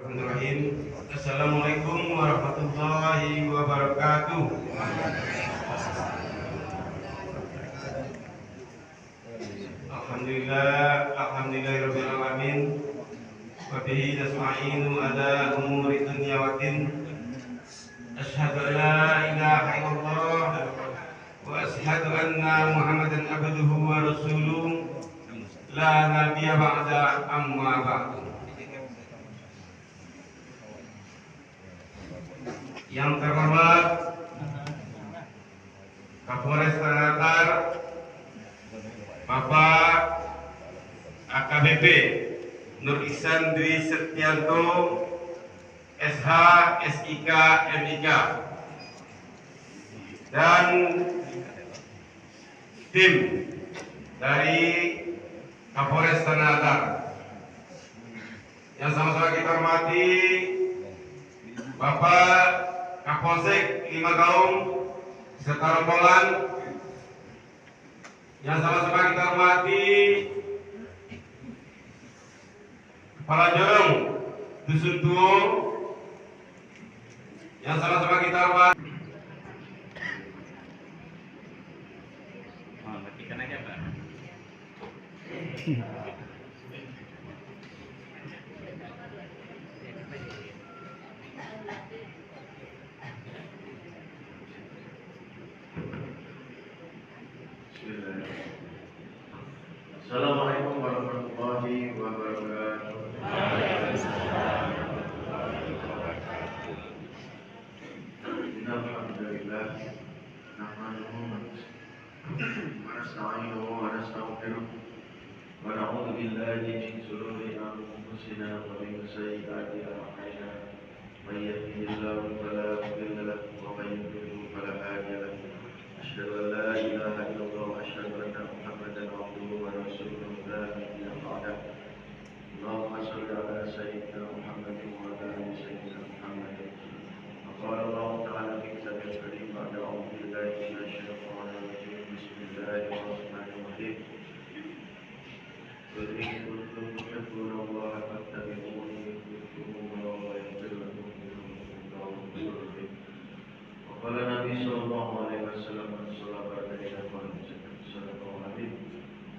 Bismillahirrahmanirrahim. Assalamualaikum warahmatullahi wabarakatuh. Alhamdulillahirabbil alamin. Wa bihi nasta'inu ala umuri dunya waddin. Asyhadu an la ilaha illallah wa asyhadu anna Muhammadan abduhu wa rasuluh. La nabiyya ba'da, amma ba'du. Yang terhormat Kapolres Tanatar Bapak AKBP Nur Ihsan Dwi Setianto SH SIK MIK dan tim dari Kapolres Tanatar yang sama-sama kita hormati Bapak Kapolsek 5 Gaung serta rombongan yang sama-sama kita hormati Kepala Jorong Dusun Tuo yang sama-sama kita hormati. Matikan aja Pak. Assalamualaikum warahmatullahi wabarakatuh. Alhamdulillah, nahmaduhu wa nasta'inuhu wa nastaghfiruh wa na'udzu billahi min shururi anfusina wa min sayyiati a'malina. May yahdihillahu fala mudilla lahu wa may yudlil fala hadiya lahu. Asyhadu an la ilaha illallah wa asyhadu anna Muhammadan abduhu wa rasuluh la nabiyya ba'dahu. Allahumma shalli ala sayyidina Muhammadin wa ala ali sayyidina Muhammadin. Qala Allah ta'ala fi kitabil karim ba'da a'udzu billahi minasy syaithanir rajim. Bismillahirrahmanirrahim. Qul in kuntum tuhibbuna Allaha fattabi'uni yuhibbukumullahu wa yaghfir lakum dhunubakum. Wa qala Nabi sallallahu alaihi wasallam sallallahu alaihi wasallam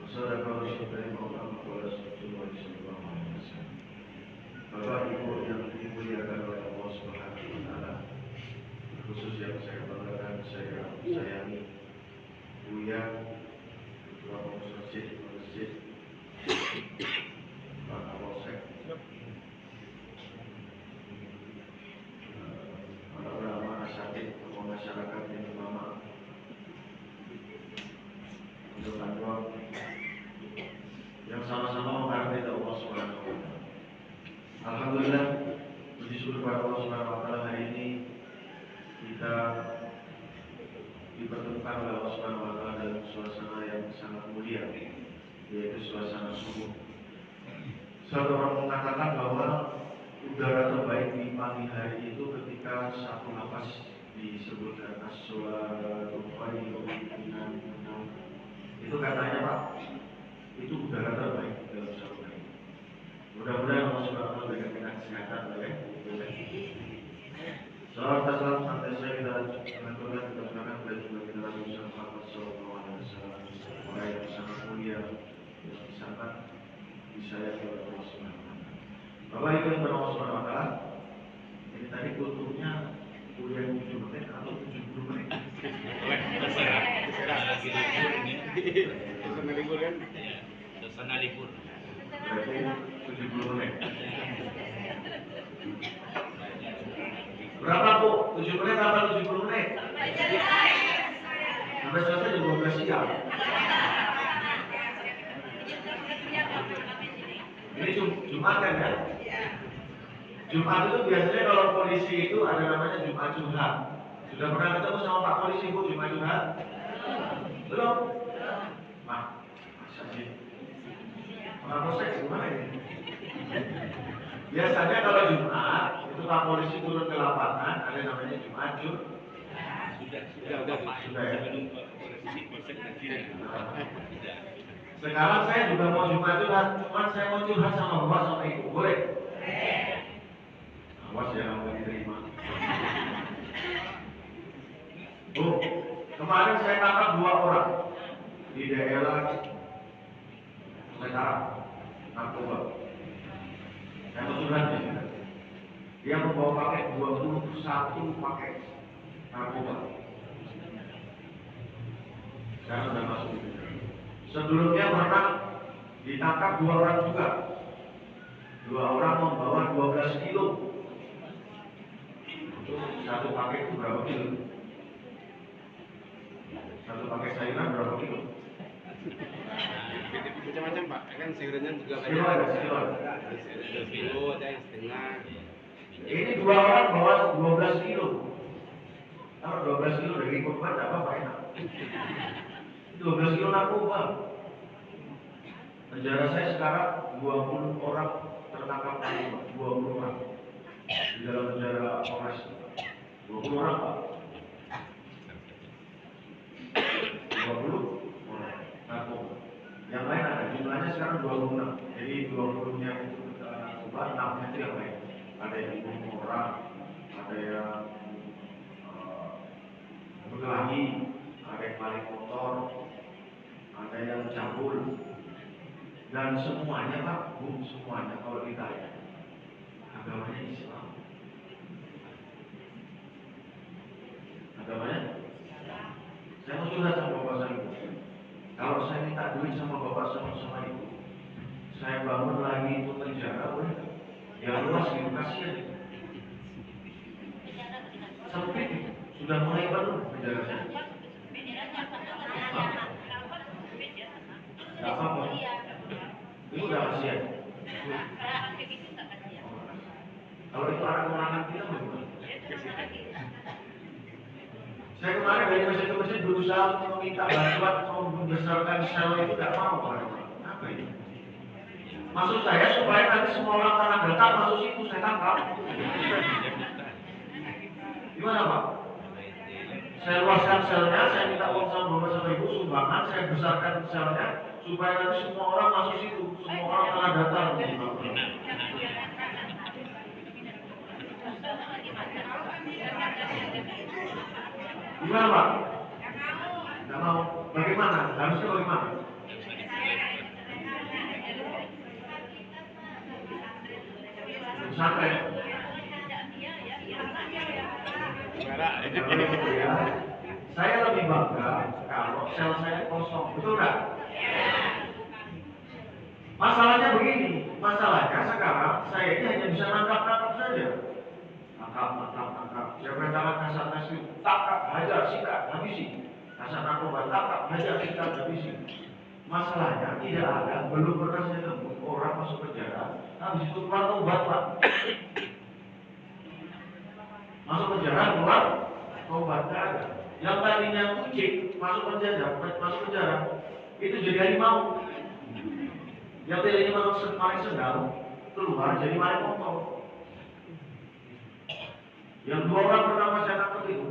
sadaqa rasulullah Muhammad sallallahu alaihi wasallam. Bapak Ibu yang dimuliakan oleh Allah Subhanahu wa taala, khusus yang saya banggakan, saya sayangi Buya Ketua Masjid Pak Kapolsek, para ulama asatidz, tokoh masyarakat yang ulama, untuk kantor yang sama-sama menghargai Allah Subhanahu wa taala. Alhamdulillah, puji syukur kepada Allah Subhanahu wa taala, hari ini kita dipertemukan oleh Allah Subhanahu wa taala dalam suasana yang sangat mulia, yaitu suasana subuh. Suatu orang mengatakan bahwa udara terbaik di pagi hari itu ketika satu nafas disebutkan as-sholatu khairun minan naum. Itu katanya Pak, itu udara terbaik dalam satu hari. Mudah-mudahan Allah Subhanahu wa taala berikan kita kesehatan ya. Salam salam santai saya kita mengaturkan kita gunakan dan juga kita Nabi Muhammad sallallahu alaihi wasallam, orang yang sangat mulia, yang sangat disayang oleh Allah Subhanahu wa taala. Bapak Ibu yang Allah Subhanahu wa taala, ini tadi kulturnya kuliah 7 menit atau 70 menit? Terserah libur kan? Terserah libur. Berarti 70 menit. Berapa Bu? 7 menit apa 70 menit? Sampai selesai jam 12 siang. Ini Jumat kan ya? Jumat itu biasanya kalau polisi itu ada namanya Jumat curhat. Sudah pernah ketemu sama Pak Polisi Bu Jumat curhat? Belum? Pak, masa sih? Pak Polsek gimana ini? Biasanya kalau Jumat itu Pak Polisi turun ke lapangan, ada namanya Jumat curhat. Sudah ya? Sekarang saya juga mau Jumat curhat, cuman saya mau curhat sama bapak sama ibu, boleh? Kemarin saya tangkap 2 orang di daerah Mataram, narkoba. Saya kebetulan di sana. Dia membawa paket 21 paket narkoba. Saya sudah masuk di penjara. Sebelumnya pernah ditangkap 2 orang juga. 2 orang membawa 12 kilo. Satu paket itu berapa kilo? Satu paket sayuran berapa kilo? Macam-macam Pak, kan sayurannya juga Kilo ada, kilo ada. ada kilo, ada yang setengah. Ini 2 orang bawa 12 kilo. Kalau 12 kilo dari korban apa Pak enak? 12 kilo narkoba. Penjara saya sekarang 20 orang tertangkap narkoba, 20 orang di dalam penjara Polres. 20 orang Pak. 20 orang narkoba. Yang lain ada, jumlahnya sekarang 26. Jadi 20-nya itu narkoba, 6-nya itu yang lain. Ada yang bunuh orang, ada yang berkelahi, ada yang maling motor, ada yang cabul, dan semuanya Pak, Bu, semuanya kalau ditanya agamanya Islam. Agamanya? Saya mau curhat sama bapak saya. Kalau saya minta duit sama bapak sama ibu, saya bangun lagi itu penjara, boleh nggak? Yang luas gitu, kasihan. Sempit, sudah mulai penuh penjara saya. Nggak apa-apa. Itu udah kasihan. Kalau itu anak kemarin kita bagaimana? Saya kemarin dari masjid ke masjid berusaha meminta bantuan membesarkan sel itu tidak mau. Apa ini? Maksud saya supaya nanti semua orang karena datang masuk situ saya tangkap. Gimana Pak? Saya luaskan selnya, saya minta uang sama bapak sama ibu sumbangan, saya besarkan selnya supaya nanti semua orang masuk situ, semua orang karena datang. Gimana Pak? Nggak mau. Bagaimana? Harusnya bagaimana? Sampai. Ya, saya lebih bangga kalau sel saya kosong, betul nggak? Masalahnya begini, masalahnya sekarang saya ini hanya bisa nangkap saja. Tangkap. Siapa yang dapat kasat nasi, tangkap, hajar, sikat, habisi. Kasat narkoba, tangkap, hajar, sikat, habisi. Masalahnya tidak ada, belum pernah saya temui orang masuk penjara, habis itu keluar tobat Pak. Masuk penjara, keluar tobat, tidak ada. Yang tadinya kucing masuk penjara, itu jadi harimau. Yang tadinya masuk maling sendal, keluar jadi maling motor. Yang 2 orang pertama saya tangkap itu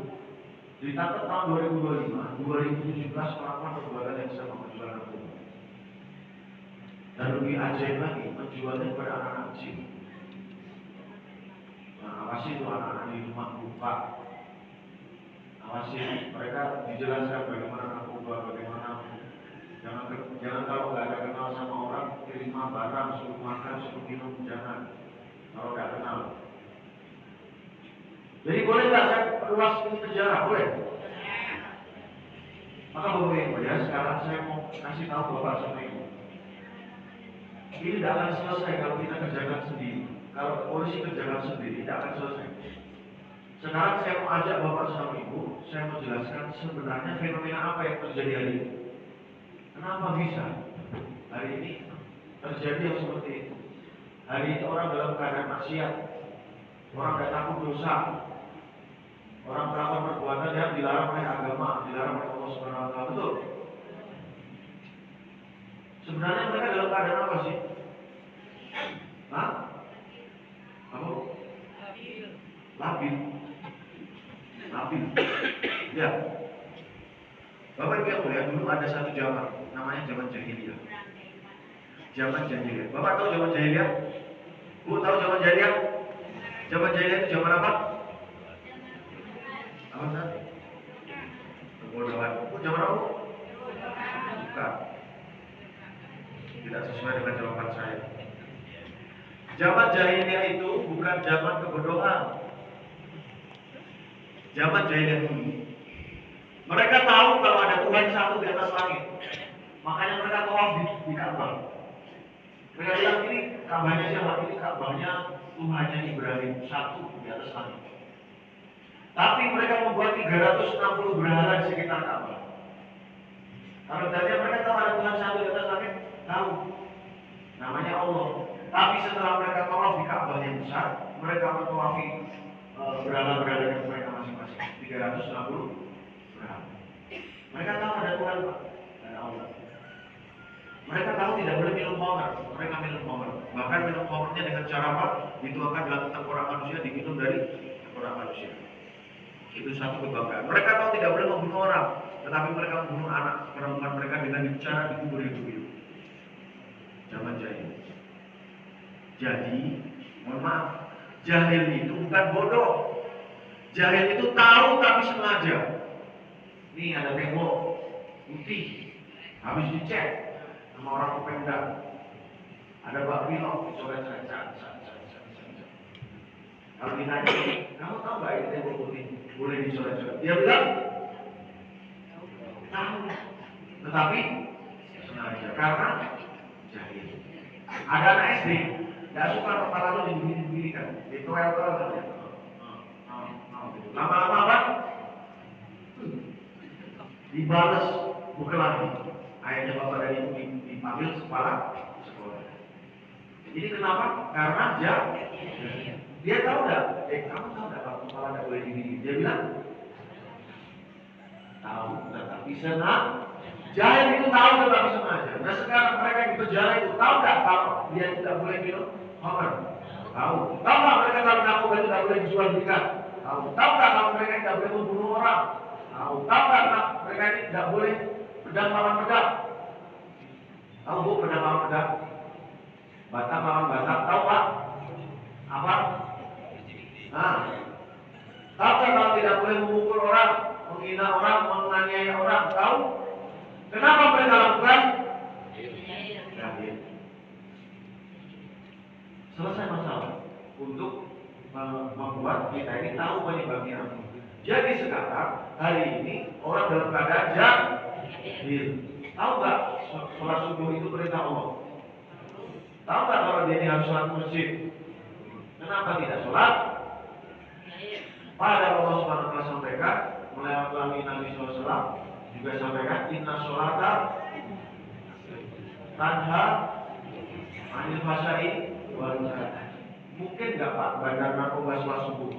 ditangkap tahun 2025, 2017 melakukan perbuatan yang sama menjual narkoba. Dan lebih ajaib lagi, menjualnya kepada anak-anak kecil. Nah, awasi itu anak-anak di rumah buka. Awasi mereka dijelaskan bagaimana narkoba, bagaimana jangan kalau nggak ada kenal sama orang, terima barang, suruh makan, suruh minum, jangan. Kalau nggak kenal. Jadi boleh nggak saya luas ini penjara? Boleh. Maka Bapak Ibu ya, sekarang saya mau kasih tahu Bapak sama Ibu. Ini tidak akan selesai kalau kita kerjakan sendiri. Kalau polisi kerjakan sendiri, tidak akan selesai. Sekarang saya mau ajak Bapak sama Ibu, saya mau jelaskan sebenarnya fenomena apa yang terjadi hari ini. Kenapa bisa hari ini terjadi yang seperti itu? Hari ini orang dalam keadaan maksiat, orang tidak takut dosa, orang melakukan perbuatan yang dilarang oleh agama, dilarang oleh Allah Subhanahu Wa Taala. Betul? Sebenarnya mereka dalam keadaan apa sih? Hah? Apa? Labil. Ya. Bapak Ibu ya, dulu ada satu zaman, namanya zaman jahiliyah. Zaman jahiliyah. Bapak tahu zaman jahiliyah? Bu tahu zaman jahiliyah? Zaman jahiliyah itu zaman apa? Apa tadi? kebodohan. Zaman Allah? Bukan. Tidak sesuai dengan jawaban saya. Zaman jahiliyah itu bukan zaman kebodohan. Zaman jahiliyah dulu. Mereka tahu kalau ada Tuhan satu di atas langit. Makanya mereka tawaf di Ka'bah. Mereka bilang ini Ka'bahnya siapa? Ini Ka'bahnya Tuhannya Ibrahim satu di atas langit. Tapi mereka membuat 360 berhala di sekitar Ka'bah. Kalau tadi mereka tahu ada Tuhan satu di atas langit, tahu. Namanya Allah. Tapi setelah mereka tawaf di Ka'bah yang besar, mereka mentawafi berhala-berhala yang mereka masing-masing. 360 berhala. Mereka tahu ada Tuhan, ada Allah. Mereka tahu tidak boleh minum khamr, mereka minum khamr. Bahkan minum khamrnya dengan cara apa? Dituangkan dalam tengkorak manusia, diminum dari tengkorak manusia. Itu satu kebanggaan. Mereka tahu tidak boleh membunuh orang, tetapi mereka membunuh anak perempuan mereka dengan cara dikubur hidup-hidup. Zaman jahil. Jadi, mohon maaf, jahil itu bukan bodoh. Jahil itu tahu tapi sengaja. Nih ada tembok putih, habis dicek sama orang Pemda. Ada bak pilok, dicoret-coret. Kalau ditanya, kamu tahu nggak ini tembok putih boleh dicoret-coret? Dia bilang tahu, tetapi sengaja karena jahil. Ada anak SD, nggak suka kepala lo dibunyi-bunyikan, ditoel-toel saja. Lama-lama apa? Dibalas berkelahi. Ayahnya bapak dan ibu dipanggil kepala sekolah. Jadi kenapa? Karena dia tahu nggak? Kamu tahu nggak kalau kepala nggak boleh digigit? Dia bilang tahu, tetapi sengaja. Jahil itu tahu tetapi sengaja. Nah sekarang mereka di penjara itu tahu nggak kalau dia tidak boleh minum khamr? Tahu. Tahu nggak mereka kalau narkoba tidak boleh dijual belikan? Tahu. Tahu nggak kalau mereka tidak boleh membunuh orang? Tahu. Tahu nggak mereka ini tidak boleh pedang lawan pedang? Tahu bu pedang lawan pedang? Batak lawan batak, tahu pak? Apa? Nah, tahu nggak kalau tidak boleh memukul orang, menghina orang, menganiaya orang? Tahu? Kenapa mereka lakukan? Jahil. Selesai masalah untuk membuat kita ini tahu penyebabnya. Jadi sekarang hari ini orang dalam keadaan jahil. Tahu nggak sholat subuh itu perintah Allah? Tahu nggak kalau dia ini harus sholat masjid? Kenapa tidak sholat? Padahal Allah Subhanahu wa Ta'ala sampaikan melalui Nabi SAW juga sampaikan inna sholata tanha anil fahsya'i wal munkar. Mungkin nggak pak bandar narkoba sholat subuh?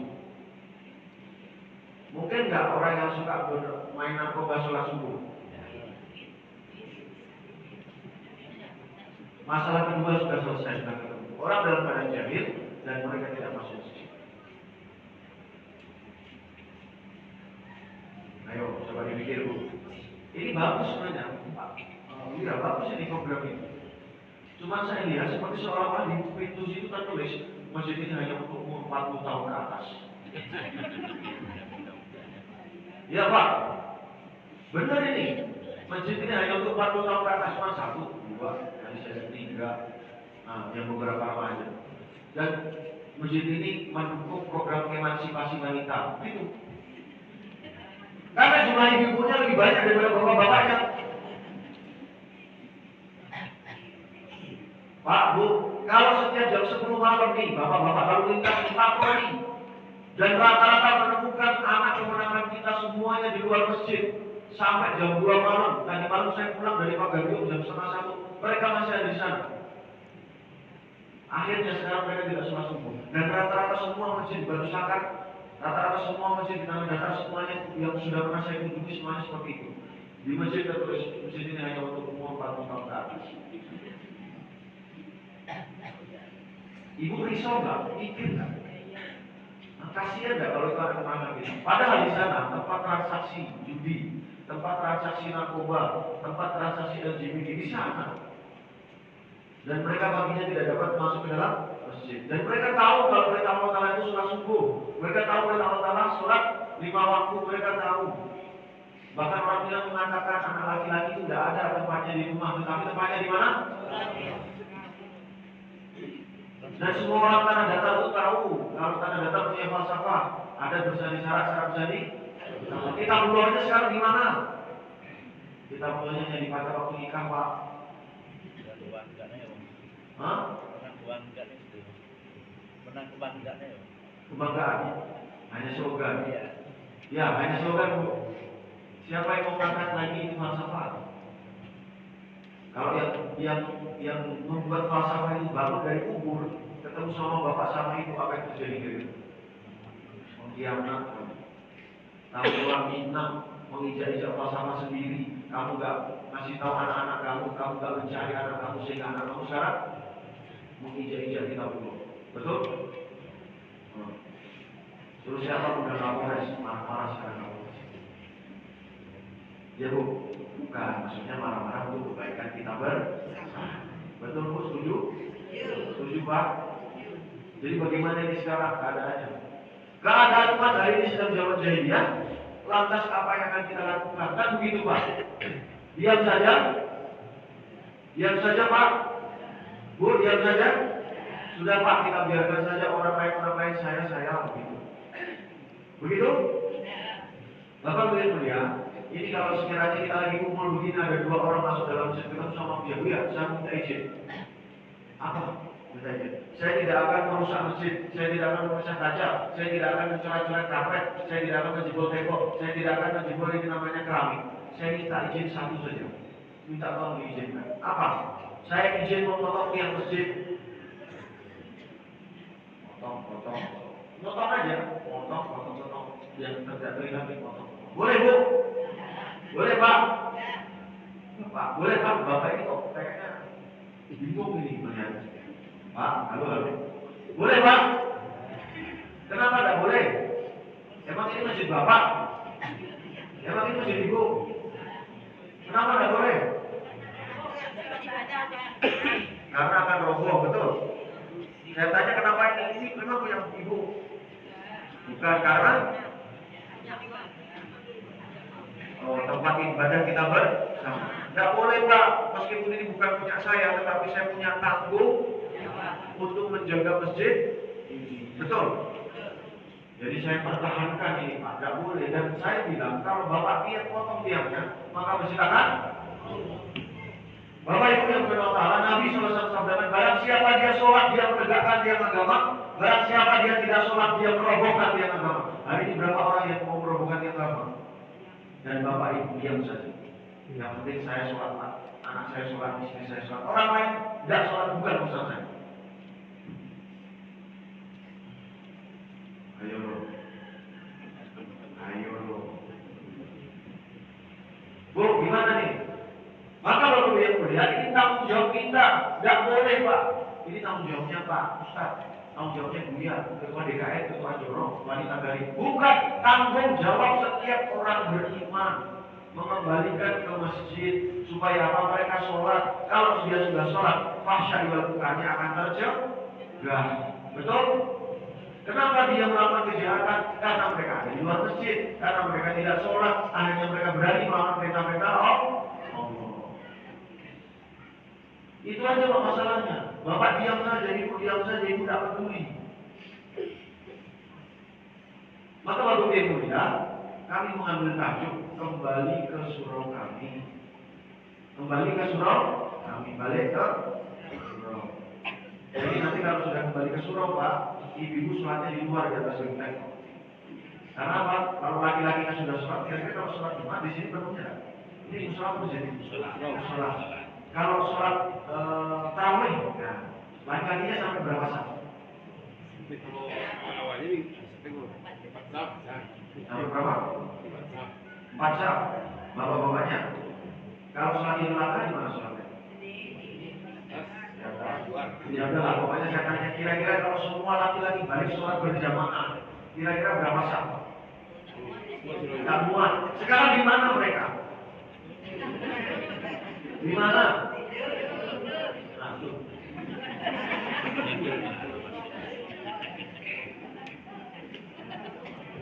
Mungkin nggak orang yang suka main narkoba sholat subuh? Masalah kedua sudah selesai, sudah ketemu. Orang dalam keadaan jahil dan mereka tidak masuk masjid. Ayo, coba dipikir bu. Ini bagus sebenarnya, Pak. Iya bagus ini program ini. Cuma saya lihat seperti seolah-olah di pintu situ tertulis masjid ini hanya untuk umur 40 tahun ke atas. Iya Pak, benar ini. Masjid ini hanya untuk 40 tahun ke atas, cuma 1, 2, nanti saya 3, yang beberapa remaja. Dan masjid ini mendukung program emansipasi wanita. Itu. Karena jumlah ibu-ibunya lebih banyak daripada bapak-bapaknya. Pak, Bu, kalau setiap jam 10 malam nih, bapak-bapak lalu lintas di patroli dan rata-rata menemukan anak kemenangan kita semuanya di luar masjid sampai jam 2 malam. Tadi malam saya pulang dari Pagaryong jam 12:30, mereka masih ada di sana. Akhirnya sekarang mereka tidak sholat subuh dan rata-rata semua masjid baru sakat. Rata-rata semua masjid di tanah datar semuanya yang sudah pernah saya kunjungi semuanya seperti itu. Di masjid tertulis masjid ini hanya untuk umur 40 tahun ke atas. Ibu risau nggak? Mikir nggak? Kasihan nggak kalau itu ada tetangga gitu? Padahal di sana tempat transaksi judi, tempat transaksi narkoba, tempat transaksi LGBT di sana. Dan mereka paginya tidak dapat masuk ke dalam masjid. Dan mereka tahu kalau perintah Allah Ta'ala itu sholat subuh. Mereka tahu perintah Allah Ta'ala sholat 5 waktu, mereka tahu. Bahkan orang bilang mengatakan anak laki-laki itu tidak ada tempatnya di rumah, tetapi tempatnya di mana? Dan semua orang tanah datar itu tahu kalau tanah datar punya falsafah. Ada bersani syarat bersani. Kita buluannya sekarang di mana? Kita buluannya di pada waktu nikah, Pak. Hah? Kebanggaan. Hanya slogan. Ya, hanya slogan, Bu. Siapa yang mau mengangkat lagi itu falsafah? Kalau yang membuat falsafah itu bangun dari kubur, ketemu sama bapak sama ibu, apa yang terjadi gitu? Mengkhianat, kamu orang minang, mengijak-ijak falsafah sendiri, kamu gak ngasih tahu anak-anak kamu gak mencari anak kamu sehingga anak kamu sekarang mengijak-ijak kita dulu, betul? Terus siapa udah Kapolres marah-marah sekarang Kapolres? Ya Bu, bukan, maksudnya marah-marah untuk kebaikan kita bersama. Betul Bu, setuju? Setuju Pak? Jadi bagaimana ini sekarang keadaannya? Keadaan umat hari ini sedang zaman jahiliyah. Lantas apa yang akan kita lakukan? Kan begitu Pak? Diam saja? Diam saja Pak? Bu, diam saja? Sudah Pak, kita biarkan saja orang lain saya begitu. Begitu? Bapak begitu ya. Ini kalau sekiranya kita lagi kumpul begini ada dua orang masuk dalam masjid ketemu sama dia, ya, saya minta izin. Apa? Minta izin. Saya tidak akan merusak masjid, saya tidak akan merusak kaca, saya tidak akan mencoret-coret karpet, saya tidak akan menjebol tembok, saya tidak akan menjebol ini namanya keramik. Saya minta izin satu saja. Minta tolong diizinkan. Apa? Saya izin memotong tiang masjid. Potong aja, potong. Yang tidak terlihat dipotong. Boleh Bu? Boleh Pak? Pak, boleh Pak? Bapak ini kok kayaknya bingung ini melihat. Pak, halo. Boleh Pak? Kenapa tidak boleh? Emang ini masjid Bapak? Emang ini masjid Ibu? Kenapa tidak boleh? Karena akan roboh, betul? Saya tanya kenapa ini memang punya Ibu? Bukan karena tempat ibadah kita bersama. Tidak boleh Pak, meskipun ini bukan punya saya, tetapi saya punya tanggung untuk menjaga masjid. Betul? Jadi saya pertahankan ini Pak, tidak boleh. Dan saya bilang kalau Bapak niat potong tiangnya, maka bersilakan. Bapak Ibu yang berdoa, Nabi SAW sabdakan, barang siapa dia sholat, dia menegakkan tiang agama, barang siapa dia tidak sholat, dia merobohkan tiang agama. Hari ini berapa orang yang mau merobohkan tiang agama? Dan Bapak Ibu diam saja. Yang penting saya sholat, Pak. Anak saya sholat, istri saya sholat. Orang lain tidak sholat, bukan urusan saya. Ayo loh. Bu, gimana nih? Maka Bapak Ibu yang mulia, ini tanggung jawab kita. Tidak boleh Pak. Ini tanggung jawabnya Pak Ustaz. Tanggung jawabnya Buya, Ketua DKN, Ketua Joro, Wanita Garing. Bukan tanggung jawab setiap orang beriman. Mengembalikan ke masjid supaya apa mereka sholat. Kalau dia sudah sholat, fahsya dilakukannya akan tercegah. Betul? Kenapa dia melakukan kejahatan? Karena mereka ada di luar masjid. Karena mereka tidak sholat. Akhirnya mereka berani melakukan perintah-perintah Allah. Itu aja Pak masalahnya. Bapak diam saja, Ibu diam saja, Ibu tidak peduli. Maka Bapak Ibu ya, kami mengambil tajuk kembali ke surau kami. Kembali ke surau kami, balik ke surau. Jadi nanti kalau sudah kembali ke surau Pak, ibu-ibu sholatnya di luar di atas genteng. Karena apa? Kalau laki-lakinya sudah sholat, kira-kira kalau sholat Jumat di sini penuhnya. Ini sholat menjadi sholat. Kalau sholat tarawih, nah, laki-lakinya sampai berapa jam? Awalnya nih, 4 jam. Sampai berapa? 4 jam. Bapak-bapaknya. Kalau sholat idul adha di mana sholatnya? Ya udahlah, pokoknya saya tanya kira-kira kalau semua laki-laki balik sholat berjamaah, kira-kira berapa jam? Tak muat. Sekarang di mana mereka? Di mana?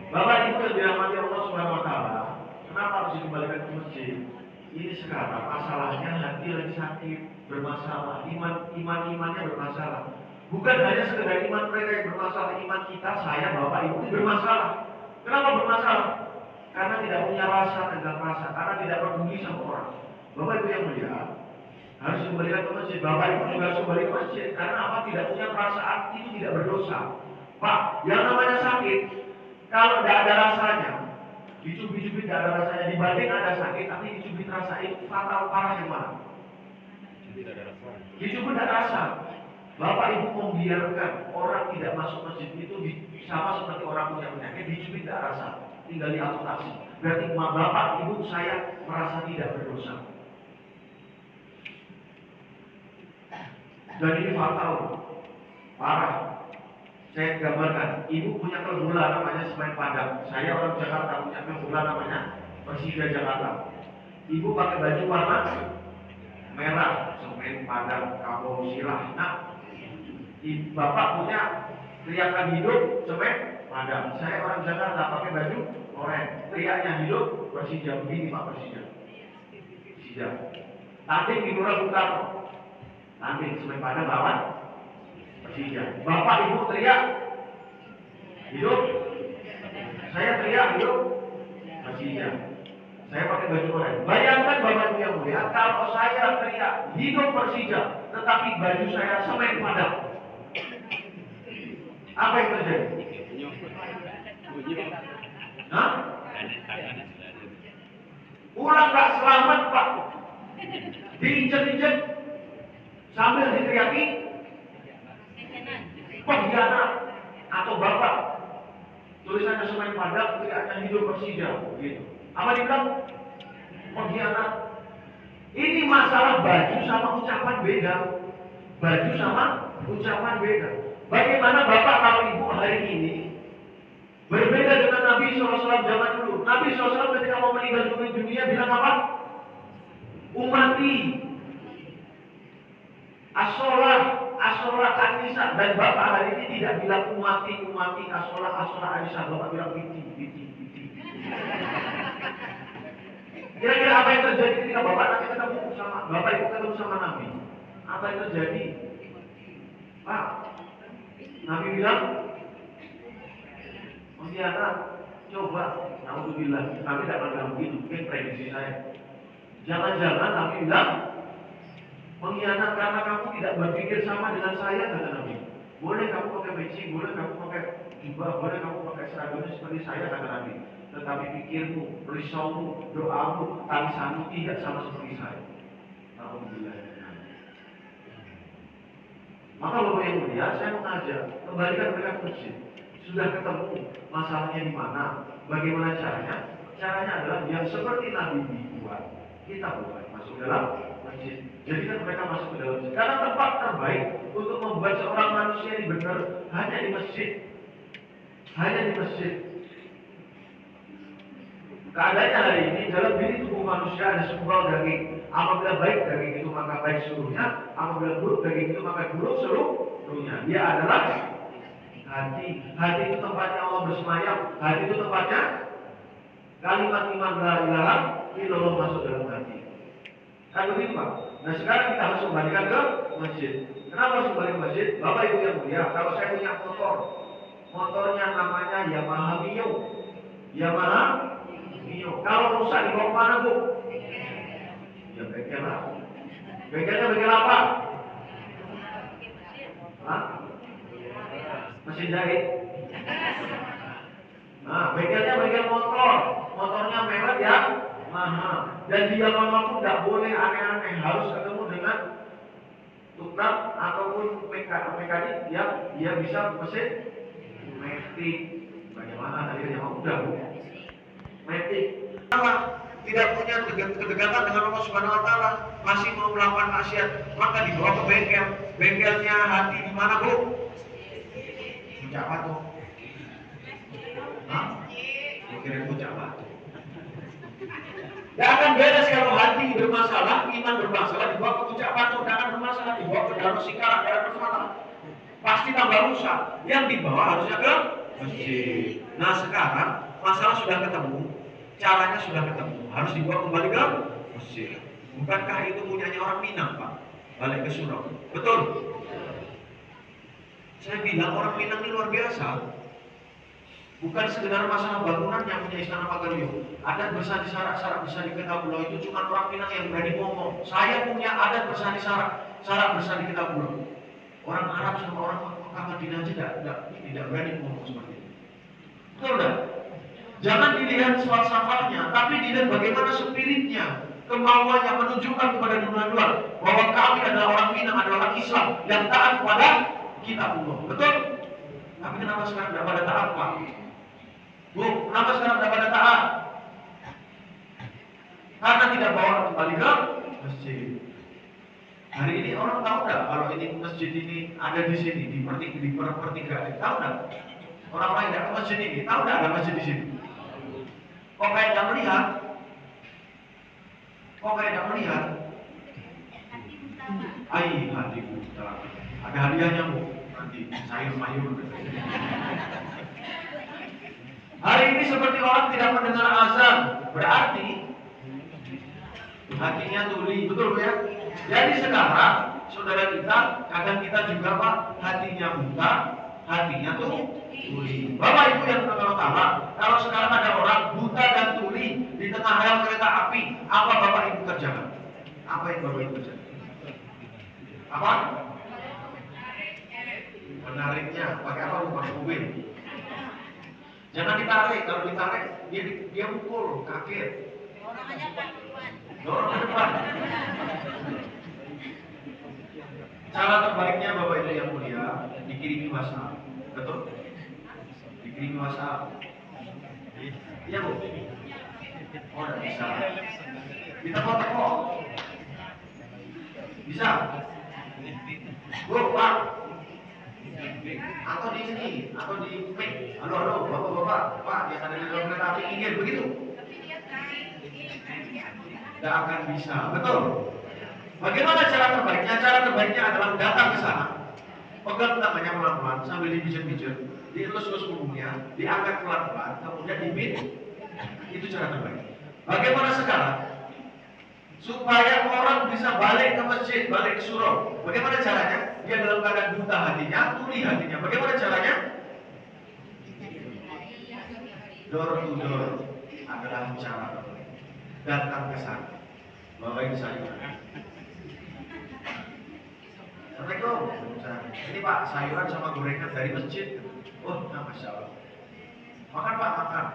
Bapak Ibu yang dirahmati Allah Subhanahu wa taala, Kenapa harus dikembalikan ke masjid? Ini sekarang masalahnya hati lagi sakit, bermasalah, imannya bermasalah. Bukan hanya sekedar iman mereka yang bermasalah, iman kita, saya, bapak, ibu itu bermasalah. Kenapa bermasalah? Karena tidak punya rasa, tentang rasa, karena tidak peduli sama orang. Bapak ibu yang mulia, harus kembalikan ke masjid. Bapak ibu juga harus kembali ke masjid. Karena apa? Tidak punya perasaan itu tidak berdosa. Pak, yang namanya sakit, kalau tidak ada rasanya, dicubit-cubit tidak ada rasanya, dibanding ada sakit, tapi dicubit rasa itu fatal, parah yang mana? Dicubit ada rasa. Bapak ibu membiarkan orang tidak masuk masjid itu sama seperti orang punya penyakit, dicubit tidak rasa, tinggal diamputasi. Berarti bapak ibu saya merasa tidak berdosa. Dan ini fatal, parah. Saya gambarkan, ibu punya klub bola namanya Semen Padang. Saya orang Jakarta punya klub bola namanya Persija Jakarta. Ibu pakai baju warna merah, Semen Padang, Kampung Silah. Nah, bapak punya teriakan hidup Semen Padang. Saya orang Jakarta pakai baju oranye, teriaknya hidup Persija. Begini Pak Persija. Persija. Tanding di Gelora Bung Karno. Tanding Semen Padang lawan Persija. Bapak ibu teriak hidup, saya teriak hidup Persija. Saya pakai baju oranye. Bayangkan bapak ibu yang mulia, kalau saya teriak hidup Persija, tetapi baju saya Semen Padang, apa yang terjadi? Hah? Pulang gak selamat Pak, diinjek-injek sambil diteriaki pengkhianat atau bapak tulisannya Semen Padang, teriaknya hidup Persija, gitu. Apa dibilang? Pengkhianat. Ini masalah baju sama ucapan beda. Baju sama ucapan beda. Bagaimana bapak kalau ibu hari ini berbeda dengan Nabi SAW zaman dulu. Nabi SAW ketika mau meninggal dunia bilang apa? Umati Asolah Anisa. Dan bapak hari ini tidak bilang umati Asolah Anisa. Bapak bilang biti. Kira-kira apa yang terjadi ketika bapak nanti ketemu sama bapak ibu ketemu sama Nabi? Apa yang terjadi? Pak, Nabi bilang pengkhianat. Coba, alhamdulillah, Nabi tidak bilang begitu. Mungkin prediksi saya. Jangan-jangan Nabi bilang pengkhianat karena kamu tidak berpikir sama dengan saya, kata Nabi. Boleh kamu pakai matching, boleh kamu pakai jubah, boleh kamu pakai seragam seperti saya, kata Nabi. Tetapi pikirmu, risaumu, doamu, tangisanmu tidak sama seperti saya. Alhamdulillah. Maka Bapak yang mulia, saya mengajak kembalikan mereka ke masjid. Sudah ketemu masalahnya di mana, bagaimana caranya? Caranya adalah yang seperti Nabi dibuat, kita buat masuk dalam masjid. Jadikan mereka masuk ke dalam masjid. Karena tempat terbaik untuk membuat seorang manusia ini benar hanya di masjid. Hanya di masjid. Keadaannya hari ini dalam diri tubuh manusia ada segumpal daging. Apabila baik daging itu maka baik seluruhnya, apabila buruk daging itu maka buruk seluruhnya. Dia adalah hati. Hati itu tempatnya Allah bersemayam. Hati itu tempatnya kalimat iman la ilaha illallah masuk dalam hati. Kan begitu Pak? Nah sekarang kita harus kembalikan ke masjid. Kenapa harus kembali ke masjid? Bapak ibu yang mulia, kalau saya punya motornya namanya Yamaha Mio. Yamaha Mio. Kalau rusak dibawa mana Bu? Ya bengkel lah. Bengkelnya bengkel apa? Hah? Mesin jahit. Nah, bengkelnya bengkel motor. Motornya merek yang mahal. Dan di Yamaha pun tidak boleh aneh-aneh. Harus ketemu dengan tukang ataupun mekanik yang dia bisa mesin metik. Bagaimana tadi Yamaha udah Bu? Metik. Tidak punya kedekatan dengan Allah Subhanahu Wa Taala, masih mau melakukan maksiat, maka dibawa ke bengkel. Bengkelnya hati di mana Bu? Puncak Batu. Hah? Kira Puncak Batu. Tidak akan beres kalau hati bermasalah, iman bermasalah, dibawa ke Puncak Batu. Tidak akan bermasalah, dibawa ke Danau Singkarak, tidak bermasalah. Pasti tambah rusak. Yang dibawa harusnya ke masjid. Nah sekarang masalah sudah ketemu. caranya sudah ketemu, harus dibawa kembali ke Mesir. Bukankah itu punyanya orang Minang, Pak? Balik ke surau. Betul? Saya bilang orang Minang ini luar biasa. Bukan sekedar masalah bangunan yang punya Istana Magario. Adat bersani syarak bersani Ketapulau itu cuma orang Minang yang berani ngomong. Saya punya adat bersani syarak bersani Ketapulau. Orang Arab sama orang Mekah Madinah aja tidak berani ngomong seperti itu. Betul enggak? Jangan dilihat falsafahnya, tapi dilihat bagaimana spiritnya, kemauannya menunjukkan kepada dunia luar bahwa kami adalah orang Minang, adalah orang Islam yang taat kepada Kitabullah. Betul? Tapi kenapa sekarang tidak pada taat, Pak? Bu, kenapa sekarang tidak pada taat? Karena tidak bawa kembali ke masjid. Hari ini orang tahu nggak kalau ini masjid ini ada di sini di pertigaan? Tahu nggak? Orang-orang yang ke masjid ini tahu nggak ada masjid di sini? Kok kayak tidak melihat? Kok kayak tidak melihat? Hati buta. Ada hadiahnya, Bu. Nanti sayur-mayur. Hari ini seperti orang tidak mendengar azan, berarti hatinya tuli, betul ya? Jadi sekarang saudara kita, kadang kita juga Pak, hatinya buta, hatinya tuh tuli. Bapak Ibu yang terutama, kalau sekarang ada orang buta dan tuli di tengah rel kereta api, apa Bapak Ibu kerjakan? Apa yang Bapak Ibu kerjakan? Apa? Menariknya, pakai apa? Pakai ubin. Jangan ditarik, kalau ditarik dia pukul, kaget. Dorong ke depan. Cara terbaiknya Bapak Ibu yang mulia, dikirimi WhatsApp. Betul? Dikirimi WhatsApp. Iya Bu? Oh, tidak bisa. Kita foto. Bisa? Bu, Pak. Atau di sini, atau di mic. Halo, Bapak, Pak, yang ada di dalam kereta api ingin begitu? Tidak akan bisa, betul? Bagaimana cara terbaiknya? Cara terbaiknya adalah datang ke sana, pegang tangannya pelan-pelan sambil dipijat-pijat, dielus-elus punggungnya, diangkat pelan-pelan, kemudian dibit. Itu cara terbaik. Bagaimana sekarang? Supaya orang bisa balik ke masjid, balik ke surau. Bagaimana caranya? Dia dalam keadaan buta hatinya, tuli hatinya. Bagaimana caranya? Door to door adalah cara terbaik. Datang ke sana. Bawain sayuran. Assalamualaikum. Ini Pak, sayuran sama gorengan dari masjid. Oh, Masya Allah. Makan Pak, makan.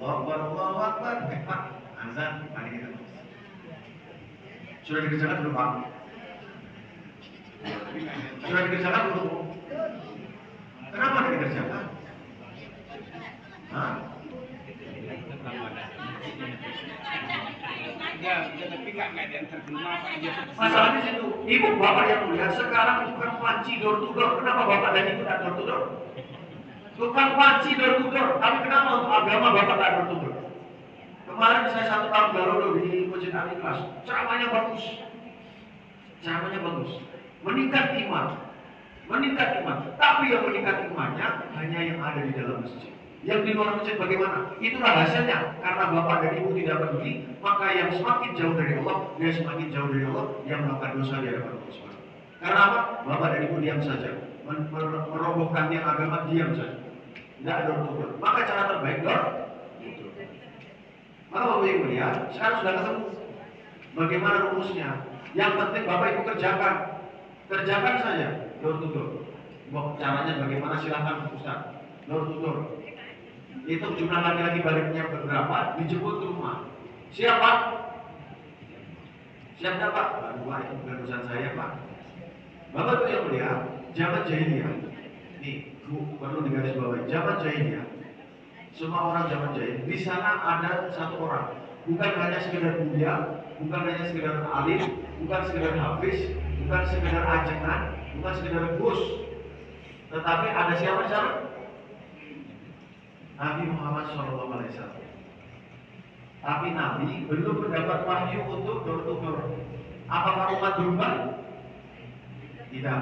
Allahu Akbar. Pak, azan, mari kita. Sudah dikerjakan belum Pak? Sudah dikerjakan belum? Kenapa tidak dikerjakan? Hah? Tapi nggak ada yang terkenal aja. Masalahnya situ, Ibu Bapak yang mulia sekarang bukan panci door to door. Kenapa Bapak dan Ibu tak door to door? Bukan panci door to door, tapi kenapa untuk agama Bapak tak door to door? Kemarin saya 1 tahun lalu di Masjid Al-Ikhlas, ceramahnya bagus, meningkat iman. Tapi yang meningkat imannya hanya yang ada di dalam masjid. Yang di luar masjid bagaimana? Itulah hasilnya. Karena Bapak dan Ibu tidak peduli, maka yang semakin jauh dari Allah, dia semakin jauh dari Allah, yang melakukan dosa di hadapan Allah SWT. Karena apa? Bapak dan Ibu diam saja, merobohkan yang agama diam saja, tidak ada door. Maka cara terbaik door. Maka Bapak Ibu ya, sekarang sudah ketemu bagaimana rumusnya. Yang penting Bapak Ibu kerjakan saja door to door. Caranya bagaimana silahkan Ustaz. Door to door. Itu jumlah laki-laki baliknya berapa, dijemput ke rumah. Siapa? Siap Pak? Aduh, itu bukan urusan saya Pak. Bapak itu yang mulia, zaman jahiliyah. Nih, Bu, perlu digarisbawahi. Zaman jahiliyah. Semua orang zaman jahiliyah. Di sana ada satu orang. Bukan hanya sekedar mulia, bukan hanya sekedar alim, bukan sekedar hafiz, bukan sekedar ajengan, bukan sekedar bos. Tetapi ada siapa di sana? Nabi Muhammad SAW. Tapi Nabi belum mendapat wahyu untuk door to door. Apakah umat berubah? Tidak.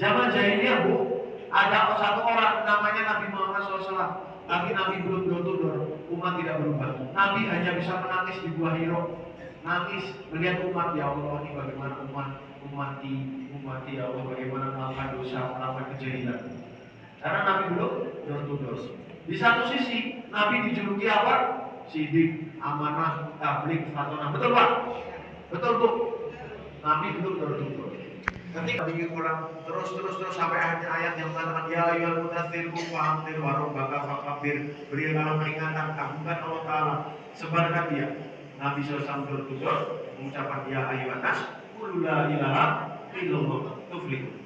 Zaman jahiliyah Bu, Ada satu orang namanya Nabi Muhammad SAW. Nabi belum door-to-door, umat tidak berubah. Nabi hanya bisa menangis di Gua Hiro. Nangis melihat umat, ya Allah, ini bagaimana umat ya Allah, bagaimana melakukan dosa, melakukan kejahilan. Karena Nabi belum door-to-door. Di satu sisi, Nabi dijuluki apa? Sidik, amanah, tabligh, fatonah. Betul Pak? Betul Bu? Nabi belum door-to-door. Ketika bikin ulang terus sampai akhirnya ayat yang mengatakan ya ayyuhal mudaththir qum fa'anzir wa rabbaka fakabbir, berilah peringatan, agungkan Allah Ta'ala, sebarkan dia. Nabi SAW door-to-door mengucapkan ya ayyuhan nas qul la ilaha illallah tuflihun.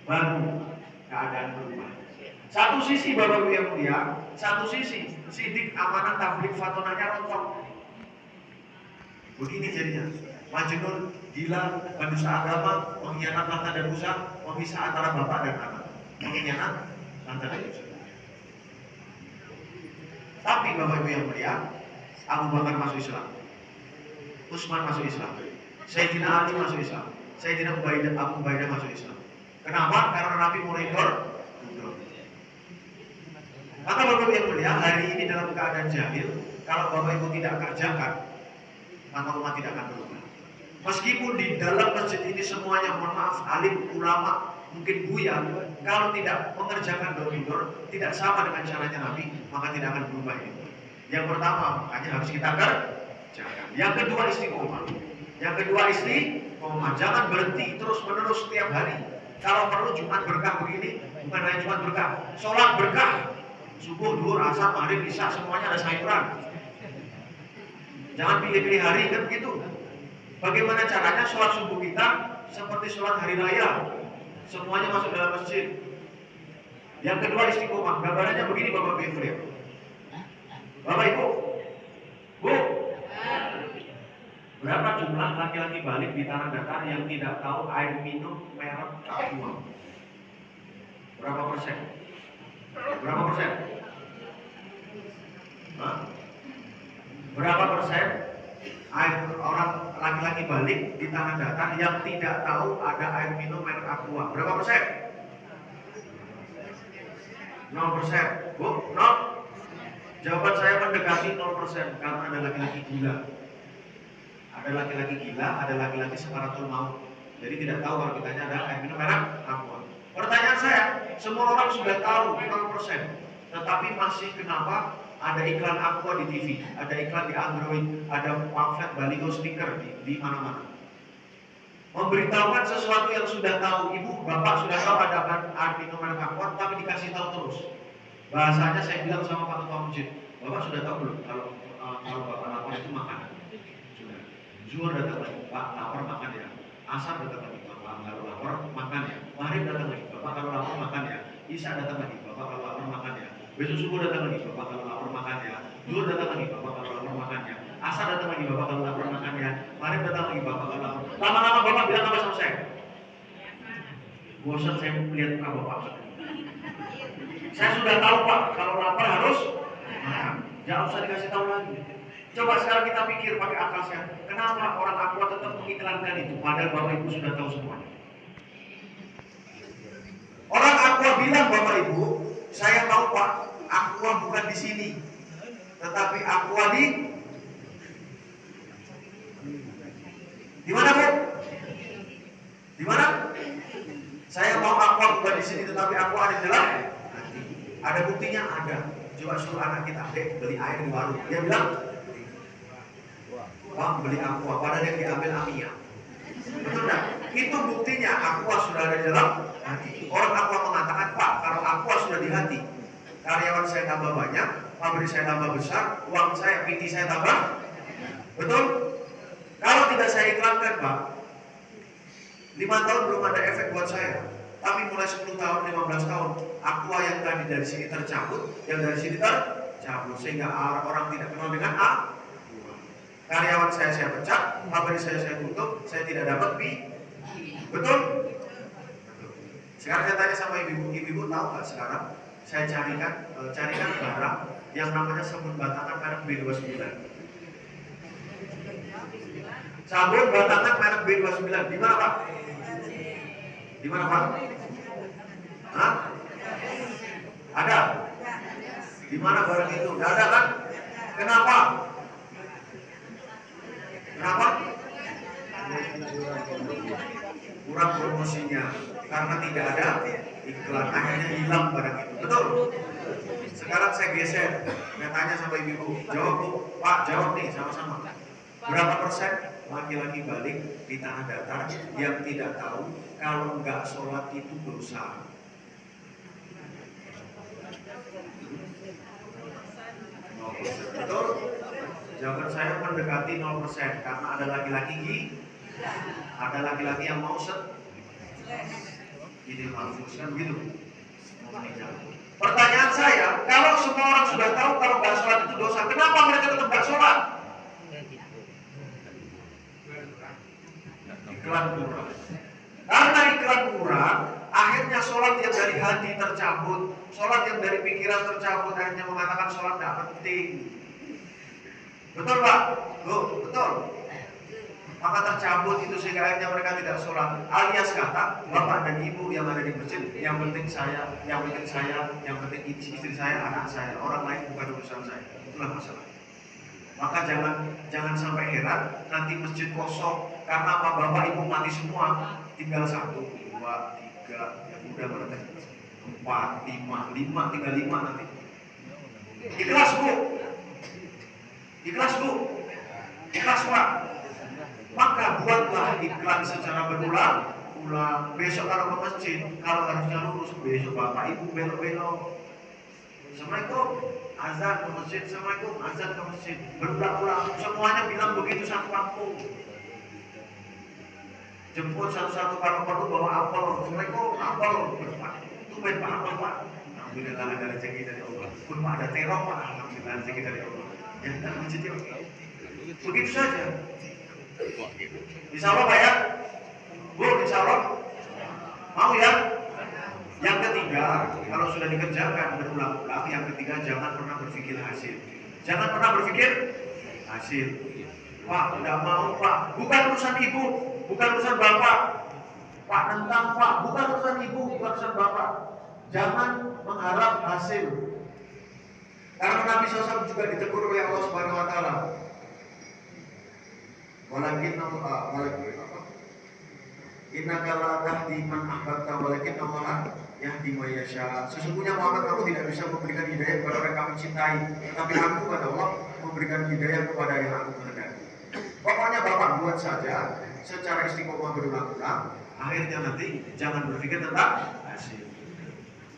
Baru keadaan berubah. Satu sisi Bapak Ibu yang mulia, satu sisi sidik, amanah, tabligh, fatonahnya rontok. Begini jadinya. Majnun, gila, pendusta agama, pengkhianat harta dan usaha, memisah antara bapak dan anak, pengkhianat harta dan usaha. Tapi Bapak Ibu yang mulia, Abu Bakar masuk Islam, Utsman masuk Islam, Sayyidina Ali masuk Islam, Sayyidina Abu Ubaidah masuk Islam. Kenapa? Karena Nabi mulai door-to-door. Maka Bapak Ibu yang mulia, hari ini dalam keadaan jahil, kalau Bapak Ibu tidak kerjakan, maka umat tidak akan berubah. Meskipun di dalam masjid ini semuanya, mohon maaf, alim, ulama, mungkin buya, kalau tidak mengerjakan door-to-door, tidak sama dengan caranya Nabi, maka tidak akan berubah ini. Yang pertama, makanya harus kita kerjakan. Yang kedua, istiqomah. Jangan berhenti terus-menerus setiap hari. Kalau perlu Jumat berkah begini, bukan hanya Jumat berkah, sholat berkah, subuh, duhur, asar, maghrib, isya, semuanya ada sayuran. Jangan pilih-pilih hari, kan begitu. Bagaimana caranya sholat subuh kita seperti sholat hari raya, semuanya masuk dalam masjid. Yang kedua istiqomah. Gambarannya begini Bapak Ibu. Bapak Ibu, Bu, berapa jumlah laki-laki balik di tanah datar yang tidak tahu air minum merek Aqua? Berapa persen? Berapa persen? Hah? Berapa persen orang laki-laki balik di tanah datar yang tidak tahu ada air minum merek Aqua? Berapa persen? 0%. Bu, 0. Jawaban saya mendekati 0% karena ada laki-laki gila. Ada laki-laki gila, ada laki-laki sekaratul maut. Jadi tidak tahu kalau ditanya ada air minum merek Aqua. Pertanyaan saya, semua orang sudah tahu 0%, tetapi masih kenapa ada iklan Aqua di TV, ada iklan di Android, ada pamflet, baliho, stiker di mana-mana. Memberitahukan sesuatu yang sudah tahu. Ibu, bapak sudah tahu ada air minum merek Aqua, tapi dikasih tahu terus. Bahasanya saya bilang sama Pak Ketua Masjid, bapak sudah tahu belum kalau bapak lapar itu makan? Sudah. Zuhur datang lagi, Pak lapar makan ya. Asar datang lagi, bapak kalau lapar makan ya. Maghrib datang lagi, bapak kalau lapar makan ya. Isya datang lagi, bapak kalau lapar makan ya. Besok subuh datang lagi, bapak kalau lapar makan ya. Zuhur datang lagi, bapak kalau lapar makan ya. Asar datang lagi, bapak kalau lapar makan ya. Maghrib datang lagi, bapak kalau lapar. Lama-lama bapak bilang apa sama saya? Bosan saya melihat muka bapak. Saya sudah tahu Pak, kalau lapar harus makan. Jangan usah dikasih tahu lagi. Coba sekarang kita pikir pakai akal sehat. Kenapa orang Aqua tetap mengiklankan itu? Padahal Bapak Ibu sudah tahu semuanya. Orang Aqua bilang Bapak Ibu, saya tahu Pak, Aqua bukan di sini, tetapi Aqua di mana Bu? Di mana? Saya tahu Aqua bukan di sini, tetapi Aqua ada di dalam. Ada buktinya? Ada. Coba suruh anak kita, Dek, beli air di warung. Dia bilang, Bang, beli Aqua, padahal yang diambil Amia. Betul enggak? Itu buktinya Aqua sudah ada di dalam hati. Orang Aqua mengatakan, Pak, kalau Aqua sudah di hati, karyawan saya tambah banyak, pabrik saya tambah besar, uang saya, PT saya tambah. Betul? Kalau tidak saya iklankan, Pak, 5 tahun belum ada efek buat saya. Tapi mulai 10 tahun, 15 tahun, Aqua yang tadi dari sini tercabut, yang dari sini tercabut, sehingga orang tidak kenal dengan Aqua. Karyawan saya pecat, pabrik saya tutup, saya tidak dapat fee. Betul? Sekarang saya tanya sama ibu-ibu, tahu nggak sekarang? Saya carikan barang yang namanya sabun batangan merek B29. Sabun batangan merek B29, di mana Pak? Di mana Pak? Hah? Ada? Di mana barang itu? Tidak ada kan? Kenapa? Kenapa? Kurang promosinya. Karena tidak ada iklan, akhirnya hilang barang itu. Betul? Sekarang saya geser, saya tanya sama ibu-ibu, jawab Bu, Pak, jawab nih sama-sama. Berapa persen laki-laki balik di tanah datar yang tidak tahu kalau nggak sholat itu dosa? Betul? Jawaban saya mendekati 0% karena ada laki-laki ada laki-laki yang mau ini mampus kan begitu. Pertanyaan saya, kalau semua orang sudah tahu kalau nggak sholat itu dosa, kenapa mereka tetap nggak sholat? Iklan kurang. Karena iklan kurang, akhirnya sholat yang dari hati tercabut, sholat yang dari pikiran tercabut, akhirnya mengatakan sholat nggak penting. Betul Pak? Betul. Maka tercabut itu sehingga akhirnya mereka tidak sholat. Alias kata, bapak dan ibu yang ada di masjid, yang penting saya, yang penting istri saya, anak saya, orang lain bukan urusan saya. Itulah masalah. Maka jangan sampai heran nanti masjid kosong karena apa? Bapak ibu mati semua, tinggal 1, 2, 3, ya udah berarti 4, 5, tinggal 5 nanti. Ikhlas Bu, ikhlas Bu, ikhlas Pak. Maka buatlah iklan secara berulang. Besok kalau ke masjid, kalau harusnya lurus, besok bapak ibu belok-belok. Assalamualaikum, azan ke masjid. Assalamualaikum, azan ke masjid. Berulang-ulang, semuanya bilang begitu satu kampung. Jemput satu-satu kalau perlu bawa apel. Assalamualaikum, apel. Tumben Pak, apel Pak. Alhamdulillah ada rezeki dari Allah. Pun Pak ada terong Pak, alhamdulillah rezeki dari Allah. Yang datang masjid yuk. Begitu saja. Insya Allah Pak ya? Bu, insya Allah? Mau ya? Yang ketiga, kalau sudah dikerjakan berulang-ulang, yang ketiga jangan pernah berpikir hasil. Jangan pernah berpikir hasil. Pak, tidak mau Pak. Bukan urusan ibu, bukan urusan bapak. Pak, tentang Pak, bukan urusan ibu, bukan urusan bapak. Jangan mengharap hasil. Karena Nabi SAW juga ditegur oleh Allah Subhanahu Wa Taala. Walakin innaka la tahdi man ahbabta walakin Allah yahdi man yasha. Sesungguhnya Muhammad, kamu tidak bisa memberikan hidayah kepada orang yang kamu cintai, tetapi aku kata Allah memberikan hidayah kepada yang aku kehendaki. Pokoknya Bapak buat saja secara istiqomah berulang-ulang, akhirnya nanti jangan berpikir tentang hasil.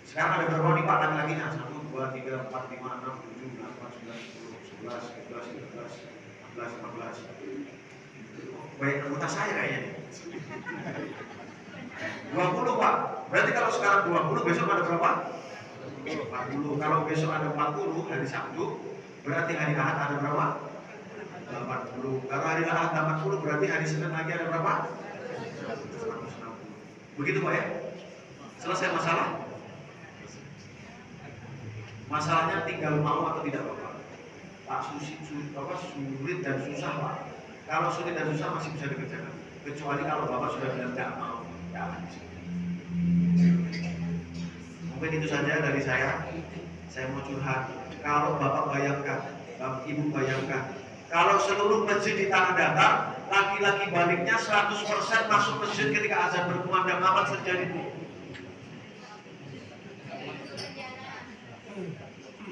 Sekarang ada berapa nih Pak laki-lakinya? 1, 2, 3, 4, 5, 6, 7, 8, 9, 10, 11, 12, 13, 14, 15. Baik anggota saya kayaknya 20 Pak. Berarti kalau sekarang 20, besok ada berapa? 40. Kalau besok ada 40 hari Sabtu, berarti hari Ahad ada berapa? 80. Kalau hari Ahad 80, berarti hari Senin lagi ada berapa? 160. Begitu Pak ya? Selesai masalah? Masalahnya tinggal mau atau tidak Bapak. Pak, sulit dan susah Pak. Kalau sulit dan susah masih bisa dikerjakan. Kecuali kalau Bapak sudah bilang tidak mau, tidak akan bisa. Mungkin itu saja dari saya. Saya mau curhat. Kalau Bapak bayangkan, Bapak Ibu bayangkan, kalau seluruh masjid di tanah datar, laki-laki baliknya 100% masuk masjid ketika azan berkumandang, apa terjadi?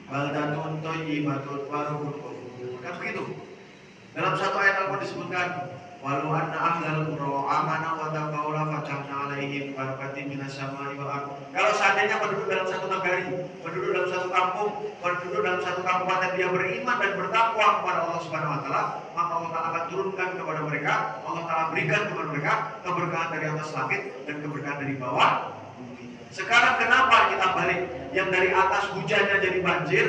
Baldatun thayyibatun wa ruhun ghafur. Kan begitu? Dalam satu ayat Al-Quran disebutkan, walau anna ahlal qura amana wa taqaw la fatahna alaihim barakatin minas samai wal ardh. Kalau seandainya penduduk dalam satu negeri, penduduk dalam satu kampung, penduduk dalam satu kabupaten dia beriman dan bertakwa kepada Allah Subhanahu wa taala, maka Allah Taala akan turunkan kepada mereka, Allah Taala berikan kepada mereka keberkahan dari atas langit dan keberkahan dari bawah bumi. Sekarang kenapa kita balik? Yang dari atas hujannya jadi banjir,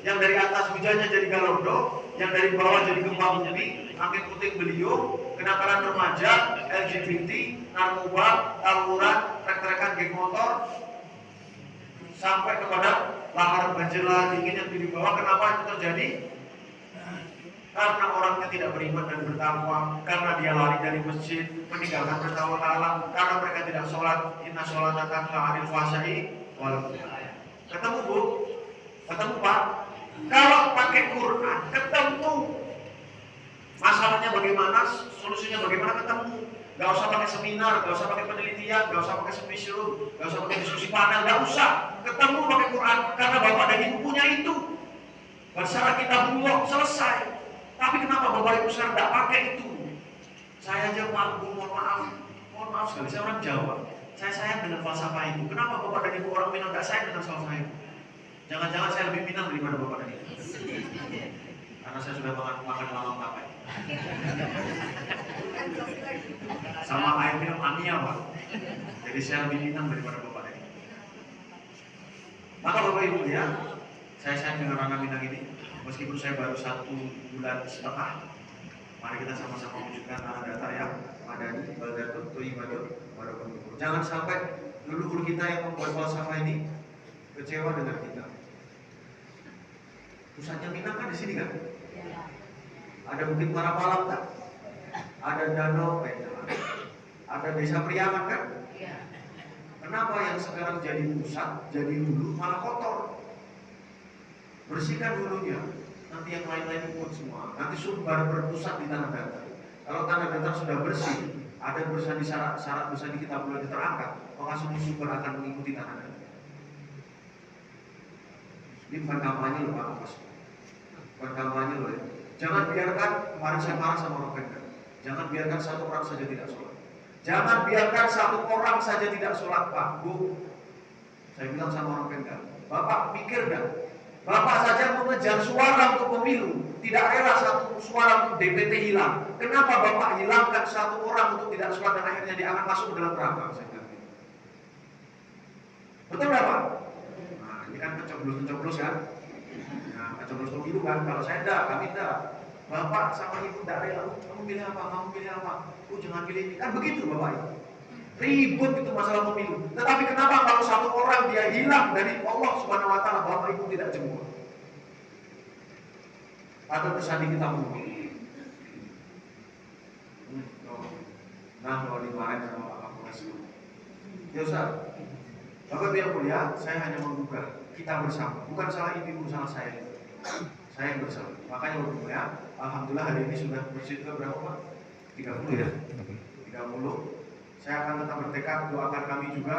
yang dari atas hujannya jadi galodo, yang dari bawah jadi gempa bumi, angin puting beliung, kenakalan remaja, LGBT, narkoba, tawuran, trek-trekan geng motor, sampai kepada lahar banjir lahar dingin yang di bawah. Kenapa itu terjadi? Karena orangnya tidak beriman dan bertakwa, karena dia lari dari masjid, meninggalkan perintah Allah, karena mereka tidak sholat. Inna sholata tanha 'anil fahsya'i wal munkar. Ketemu Bu? Ketemu Pak? Kalau pakai Quran, ketemu. Masalahnya bagaimana, solusinya bagaimana, ketemu. Gak usah pakai seminar, gak usah pakai penelitian, gak usah pakai spesial, gak usah pakai diskusi panel, gak usah. Ketemu pakai Quran, karena Bapak dan Ibu punya itu. Bersara kita bulog, selesai. Tapi kenapa Bapak Ibu sekarang tidak pakai itu? Saya aja Pak, Bu, mohon maaf sekali, saya orang Jawa. Saya sayang dengan falsafah Ibu. Kenapa Bapak dan Ibu orang Minang tidak sayang dengan falsafah Ibu? Jangan-jangan saya lebih Minang daripada Bapak dan Ibu. Karena saya sudah makan lamang tapai. Sama air minum Amia Pak. Jadi saya lebih Minang daripada Bapak dan Ibu. Maka Bapak Ibu ya, saya sayang dengan anak Minang ini. Meskipun saya baru 1 bulan setengah, mari kita sama-sama wujudkan tanah datar yang madani, baldatun, thayyibatun, warahmatullahi. Jangan sampai leluhur kita yang membuat falsafah ini kecewa dengan kita. Pusatnya Minang kan di sini kan? Ada Bukit Marapalang kan? Ada Danau, ada Desa Priangan kan? Kenapa yang sekarang jadi pusat, jadi hulu malah kotor? Bersihkan hulunya, nanti yang lain-lain ikut semua. Nanti sumber berpusat di tanah datar. Kalau tanah datar sudah bersih, ada bersandi syarat bersandi kita belum terangkat, maka semua sumber akan mengikuti tanah datar. Ini bukan kampanye loh Pak Mas. Bukan kampanye loh ya. Jangan biarkan, kemarin saya marah sama orang Pemda. Jangan biarkan satu orang saja tidak sholat. Jangan biarkan satu orang saja tidak sholat Pak, Bu. Saya bilang sama orang Pemda, Bapak pikir dah. Bapak saja mengejar suara untuk pemilu, tidak rela satu suara untuk DPT hilang. Kenapa Bapak hilangkan satu orang untuk tidak sholat dan akhirnya dia akan masuk ke dalam neraka? Saya bilang gitu. Betul nggak Pak? Nah, ini kan pencoblos kan? Nah, pencoblos pemilu kan? Kalau saya enggak, kami enggak. Bapak sama Ibu tidak rela. Kamu pilih apa? Kamu pilih apa? Jangan pilih ini. Kan begitu Bapak Ibu. Ribut itu masalah pemilu. Tetapi kenapa kalau satu orang dia hilang dari Allah Subhanahu wa taala, Bapak Ibu tidak jemput? Atau bersandi kita mulu. Nah, kalau dimarahin sama Pak Kapolres. Ya Ustaz, Bapak Ibu yang mulia, saya hanya menggugah kita bersama. Bukan salah ibu, salah saya. Saya yang bersama. Makanya Bapak Ibu ya, alhamdulillah hari ini sudah bersih ke berapa Pak? 30 ya? 30. Saya akan tetap bertekad, doakan kami juga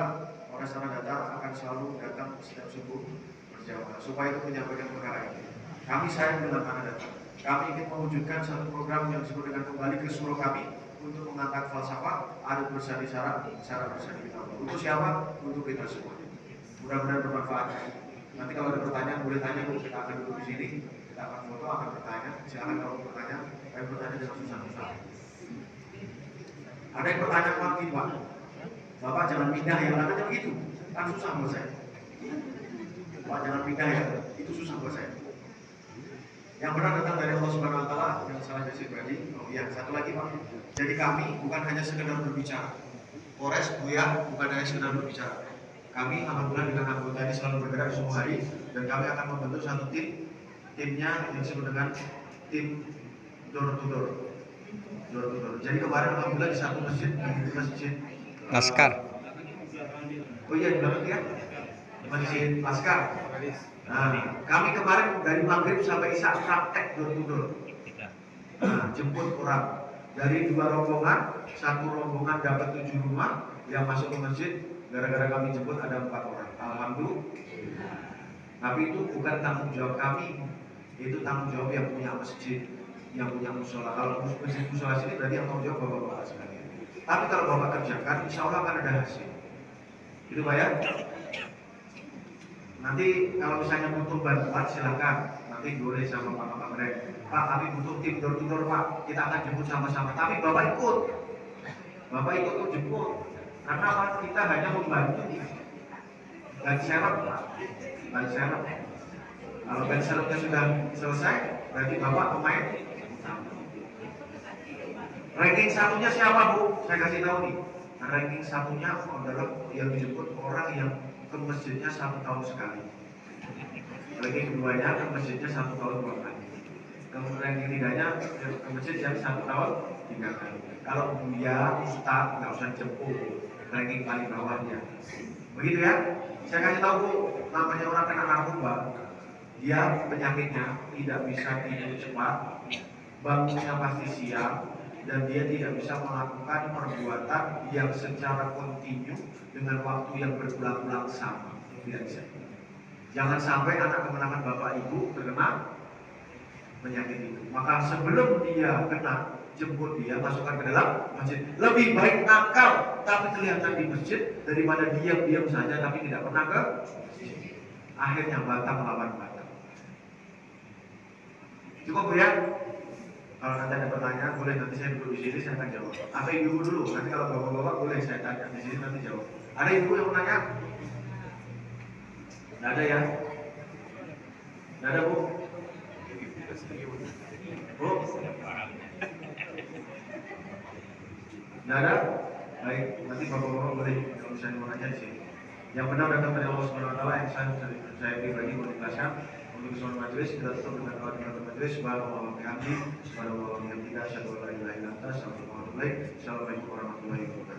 Polres Tanah Datar akan selalu datang setiap subuh berjamaah supaya itu menyampaikan perkara ini. Kami sayang dengan Tanah Datar. Kami ingin mewujudkan satu program yang disebut dengan kembali ke surau kami untuk mengangkat falsafah, adat bersandi syarat bersandi kita. Untuk siapa? Untuk kita semua. Mudah-mudahan bermanfaat. Nanti kalau ada pertanyaan boleh tanya, kita akan duduk di sini, kita akan foto, akan bertanya. Silakan kalau bertanya, kami bertanya dengan susah-susah. Ada yang bertanya lagi Pak, Bapak jangan pindah ya, katanya begitu, kan susah buat saya. Pak jangan pindah ya, itu susah buat saya. Yang benar datang dari Allah Subhanahu Wa Taala, yang salah dari pribadi. Oh iya, satu lagi Pak. Jadi kami bukan hanya sekedar berbicara. Polres Buya bukan hanya sekedar berbicara. Kami alhamdulillah dengan anggota ini selalu bergerak semua hari dan kami akan membentuk satu timnya yang disebut dengan tim door to door. Jadi kemarin alhamdulillah di satu masjid Laskar. Oh iya di belakang ya, Masjid Laskar. Nah, kami kemarin dari maghrib sampai isya praktek door to door. Nah, jemput orang dari 2 rombongan, satu rombongan dapat 7 rumah yang masuk ke masjid. Gara-gara kami jemput ada 4 orang. Alhamdulillah. Tapi itu bukan tanggung jawab kami, itu tanggung jawab yang punya masjid, yang punya musola. Kalau masjid musola sini berarti yang tanggung jawab bapak-bapak sekalian. Tapi kalau bapak kerjakan, insya Allah akan ada hasil. Itu Pak ya. Nanti kalau misalnya butuh bantuan silakan. Nanti boleh sama Pak mereka. Pak, kami butuh tim door to door Pak. Kita akan jemput sama-sama. Tapi bapak ikut. Bapak ikut untuk jemput. Karena apa? Kita hanya membantu. Dan serap Pak. Dan serap. Kalau ban serepnya sudah selesai, berarti bapak pemain. Ranking satunya siapa Bu? Saya kasih tahu nih. Nah, ranking satunya adalah yang dijemput orang yang ke masjidnya 1 tahun sekali. Ranking keduanya ke masjidnya 1 tahun 2 kali. Kemudian ranking tiganya ke masjid yang 1 tahun 3 kali. Kalau Buya, Ustadz nggak usah jemput. Ranking paling bawahnya. Begitu ya. Saya kasih tahu Bu, namanya orang kena narkoba, dia penyakitnya tidak bisa tidur cepat, bangunnya pasti siang, dan dia tidak bisa melakukan perbuatan yang secara kontinu dengan waktu yang berulang-ulang sama. Tidak bisa. Jangan sampai anak kemenangan Bapak Ibu terkena penyakit itu. Maka sebelum dia kena, jemput dia, masukkan ke dalam masjid. Lebih baik nakal tapi kelihatan di masjid daripada diam-diam saja tapi tidak pernah ke masjid. Akhirnya batang melawan batang. Cukup Bu ya? Kalau nanti ada pertanyaan boleh nanti saya duduk di sini saya akan jawab. Apa ibu dulu? Nanti kalau bapak-bapak boleh saya tanya di sini nanti jawab. Ada ibu yang mau nanya? Nggak ada ya? Nggak ada Bu? Bu? Nggak ada? Baik, nanti bapak-bapak boleh kalau misalnya mau nanya di sini. Yang benar datang dari Allah Subhanahu Wa Taala, yang saya pribadi mau dijelaskan. Untuk keseluruhan majelis kita tutup dengan doa di majelis. Subhanallah wa bihamdihi, subhanallah wa bihamdihi, asyhadu an la ilaha illa anta, astaghfiruka wa atubu ilaik. Assalamualaikum warahmatullahi wabarakatuh.